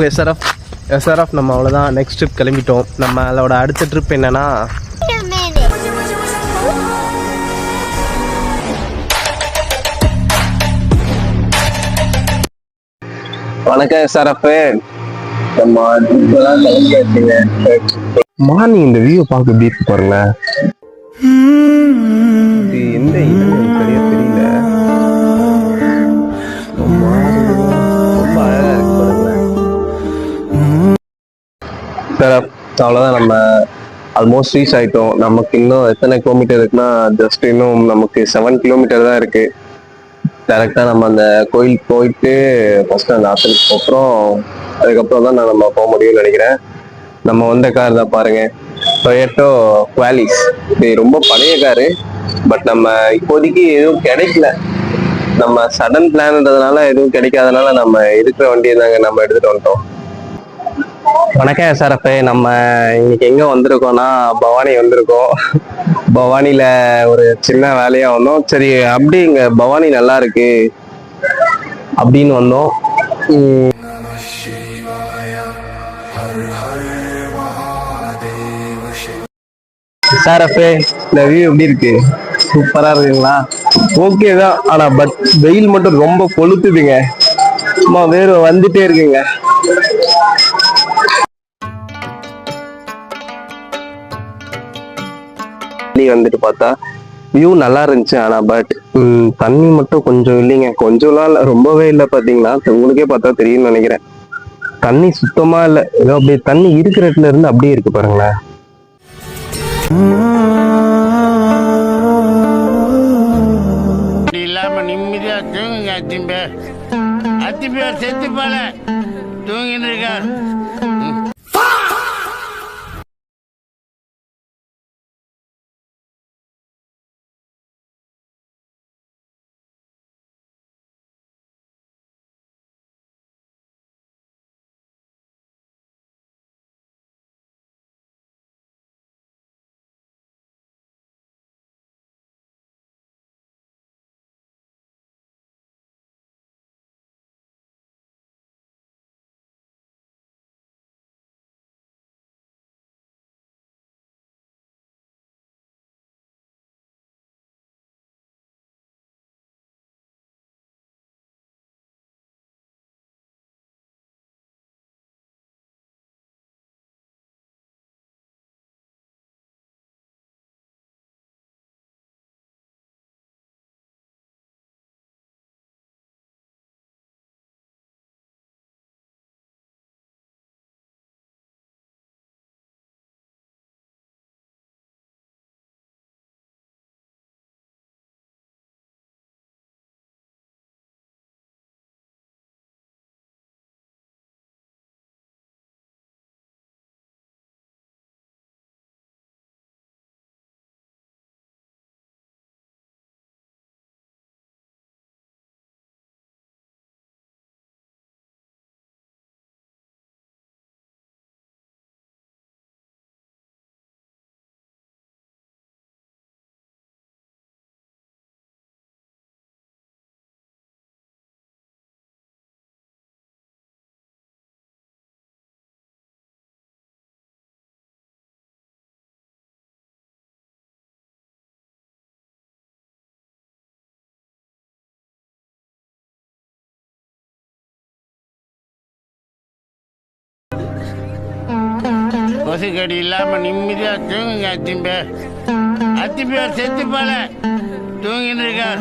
SRF நம்ம அவ்வளோதான். Next trip கிளம்பிட்டோம். நம்மளோட அடுத்த ட்ரிப் என்னன்னா வணக்கம் எஸ்ஆர்எஃப். நம்ம ட்ரிப்பெல்லாம் கிளம்பியாச்சுங்க. மார்னிங் இந்த வியூ பார்க்க எப்படி இருக்கு பாருங்களேன். இது எந்த இடம் சரியா தெரியல. ரொம்ப அழகா இருக்கு பாருங்களேன். சார் அவ்வளோதான், நம்ம ஆல்மோஸ்ட் ரீச் ஆகிட்டோம். நமக்கு இன்னும் எத்தனை கிலோமீட்டர் இருக்குன்னா ஜஸ்ட் இன்னும் நமக்கு 7 கிலோமீட்டர் தான் இருக்கு. டேரெக்டாக நம்ம அந்த கோயிலுக்கு போயிட்டு ஃபர்ஸ்ட் அந்த ஆற்றுக்கு அதுக்கப்புறம் தான் நம்ம போக முடியும்னு நினைக்கிறேன். நம்ம வந்த கார் தான் பாருங்க, டொயோட்டோ குவாலிஸ். இது ரொம்ப பழைய காரு, பட் நம்ம இப்போதைக்கு எதுவும் கிடைக்கல. நம்ம சடன் பிளான்ன்றதுனால எதுவும் கிடைக்காதனால நம்ம இருக்கிற வண்டியை தாங்க நம்ம எடுத்துட்டு வந்துட்டோம். வணக்கம் எஸ்ஆர்எஃப். நம்ம இன்னைக்கு எங்க வந்திருக்கோம்னா பவானி வந்திருக்கோம். பவானியில ஒரு சின்ன வேலையா வந்தோம். சரி, அப்படி இங்க பவானி நல்லா இருக்கு அப்படின்னு வந்தோம். எஸ்ஆர்எஃப், இந்த வியூ எப்படி இருக்கு? சூப்பரா இருக்குங்களா? ஓகே தான், ஆனா பட் வெயில் மட்டும் ரொம்ப கொளுத்துதுங்க. சும்மா வேறு வந்துட்டே இருக்குங்க. வந்துட்டு பார்த்தா வியூ நல்லா இருந்துச்சு, ஆனா பட் தண்ணி மட்டும் கொஞ்சம் இல்லைங்க. கொஞ்சம்லாம் இல்லை, ரொம்பவே இல்லை. பாத்தீங்களா, உங்களுக்கே பார்த்தா தெரியும்னு நினைக்கிறேன். தண்ணி சுத்தமா இல்லை. ஏதோ அப்படியே தண்ணி இருக்கிற இடத்துல இருந்து அப்படியே இருக்கு பாருங்களேன். இல்லாம நிம்மதியா தூங்குங்க. அத்திம்பேர் செத்து போல தூங்கிட்டு இருக்கார். கொசுக்கடி இல்லாம நிம்மதியா தூங்குங்க. அத்திம்பேர் செத்து போல தூங்கிட்டு இருக்கார்.